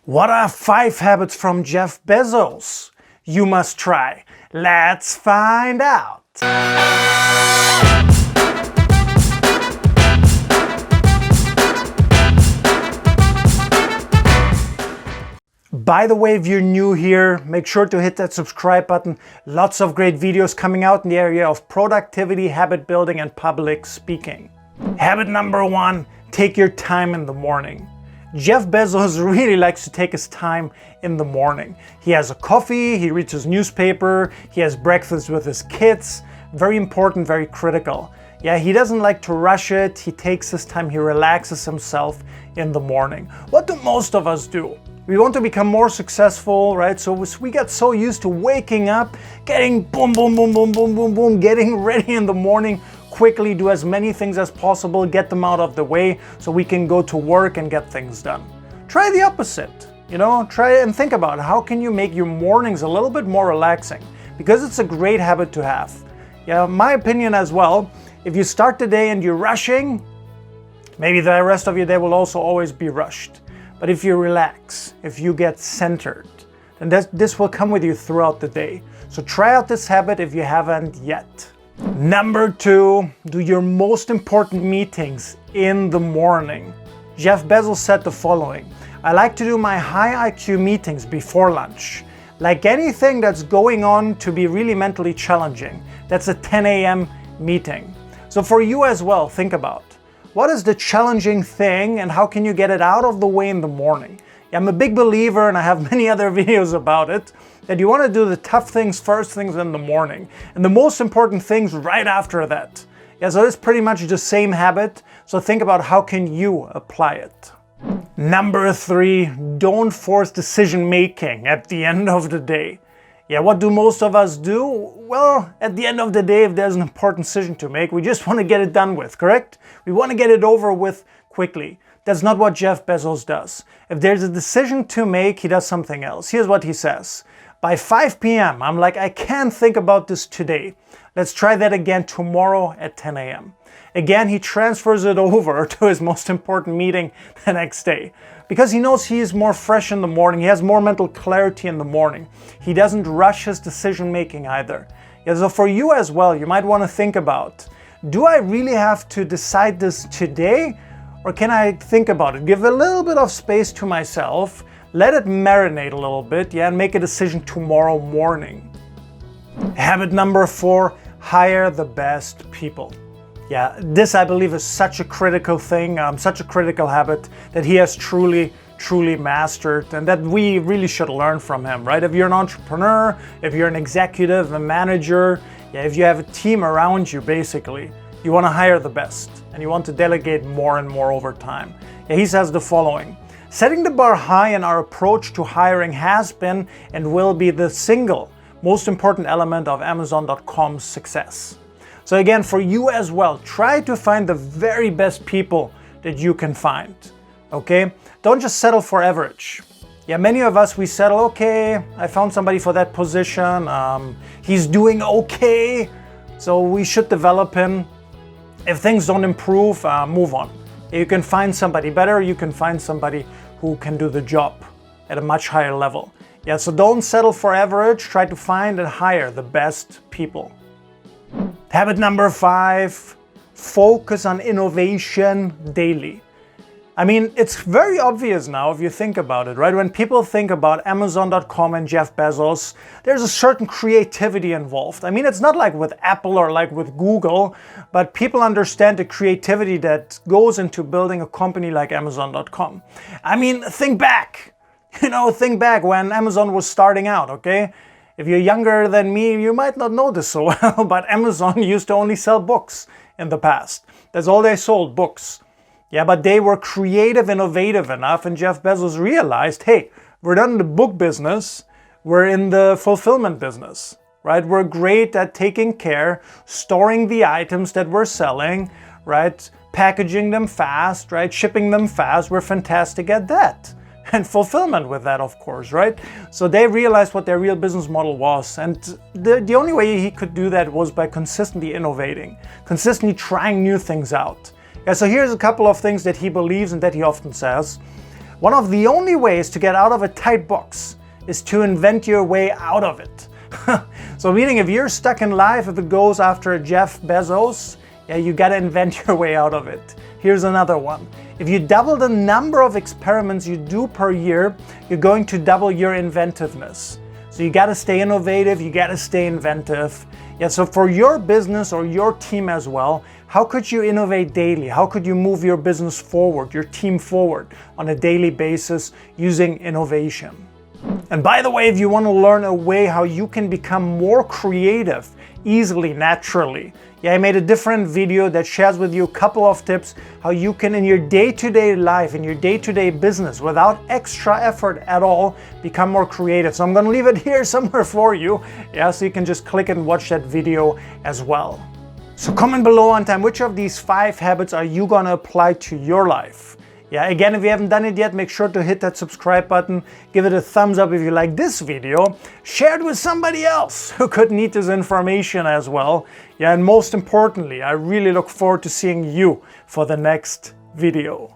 What are 5 habits from Jeff Bezos you must try? Let's find out. By the way, if you're new here, make sure to hit that subscribe button. Lots of great videos coming out in the area of productivity, habit building, and public speaking. Habit number 1, take your time in the morning. Jeff Bezos really likes to take his time in the morning. He has a coffee, he reads his newspaper, he has breakfast with his kids. Very important, very critical. Yeah, he doesn't like to rush it. He takes his time, he relaxes himself in the morning. What do most of us do? We want to become more successful, right? So we get so used to waking up, getting boom, boom, boom, boom, boom, boom, boom, getting ready in the morning, quickly do as many things as possible, get them out of the way so we can go to work and get things done. Try the opposite, try and think about how can you make your mornings a little bit more relaxing, because it's a great habit to have. Yeah, my opinion as well, if you start the day and you're rushing, maybe the rest of your day will also always be rushed. But if you relax, if you get centered, then this will come with you throughout the day. So try out this habit if you haven't yet. Number 2, do your most important meetings in the morning. Jeff Bezos said the following: I like to do my high IQ meetings before lunch. Like anything that's going on to be really mentally challenging, that's a 10 a.m. meeting. So for you as well, think about what is the challenging thing and how can you get it out of the way in the morning? I'm a big believer, and I have many other videos about it, that you want to do the tough things first things in the morning and the most important things right after that. Yeah, so it's pretty much the same habit. So think about how can you apply it. Number 3, don't force decision making at the end of the day. Yeah, what do most of us do? Well, at the end of the day, if there's an important decision to make, we just want to get it done with, correct? We want to get it over with quickly. That's not what Jeff Bezos does. If there's a decision to make, he does something else. Here's what he says. By 5 p.m., I'm like, I can't think about this today. Let's try that again tomorrow at 10 a.m. Again, he transfers it over to his most important meeting the next day, because he knows he is more fresh in the morning. He has more mental clarity in the morning. He doesn't rush his decision making either. Yeah, so for you as well, you might want to think about, do I really have to decide this today? Or can I think about it? Give a little bit of space to myself, let it marinate a little bit, and make a decision tomorrow morning. Habit number 4, hire the best people. Yeah, this I believe is such a critical thing, such a critical habit that he has truly mastered, and that we really should learn from him, right? If you're an entrepreneur, if you're an executive, a manager, if you have a team around you, basically, you want to hire the best and you want to delegate more and more over time. He says the following: setting the bar high in our approach to hiring has been and will be the single most important element of Amazon.com's success. So again, for you as well, try to find the very best people that you can find, okay? Don't just settle for average. Yeah, many of us, we settle, okay, I found somebody for that position, he's doing okay, so we should develop him. If things don't improve, move on. You can find somebody better, you can find somebody who can do the job at a much higher level. Yeah, so don't settle for average, try to find and hire the best people. Habit number 5, focus on innovation daily. I mean, it's very obvious now if you think about it, right? When people think about Amazon.com and Jeff Bezos, there's a certain creativity involved. I mean, it's not like with Apple or like with Google, but people understand the creativity that goes into building a company like Amazon.com. I mean, think back when Amazon was starting out, okay? If you're younger than me, you might not know this so well, but Amazon used to only sell books in the past. That's all they sold, books. Yeah, but they were creative, innovative enough, and Jeff Bezos realized, hey, we're not in the book business, we're in the fulfillment business, right? We're great at taking care, storing the items that we're selling, right? Packaging them fast, right? Shipping them fast, we're fantastic at that. And fulfillment with that, of course, right? So they realized what their real business model was. And the only way he could do that was by consistently innovating, consistently trying new things out. Yeah, so here's a couple of things that he believes and that he often says. One of the only ways to get out of a tight box is to invent your way out of it. So meaning if you're stuck in life, if it goes after Jeff Bezos, yeah, you gotta invent your way out of it. Here's another one. If you double the number of experiments you do per year, you're going to double your inventiveness. So you gotta stay innovative, you gotta stay inventive. Yeah, so for your business or your team as well, how could you innovate daily? How could you move your business forward, your team forward on a daily basis using innovation? And by the way, if you want to learn a way how you can become more creative easily, naturally, yeah, I made a different video that shares with you a couple of tips how you can in your day-to-day life, in your day-to-day business, without extra effort at all, become more creative. So I'm going to leave it here somewhere for you, yeah, so you can just click and watch that video as well. So comment below on time, which of these 5 habits are you going to apply to your life? Yeah, again, if you haven't done it yet, make sure to hit that subscribe button, give it a thumbs up if you like this video, share it with somebody else who could need this information as well. Yeah, and most importantly, I really look forward to seeing you for the next video.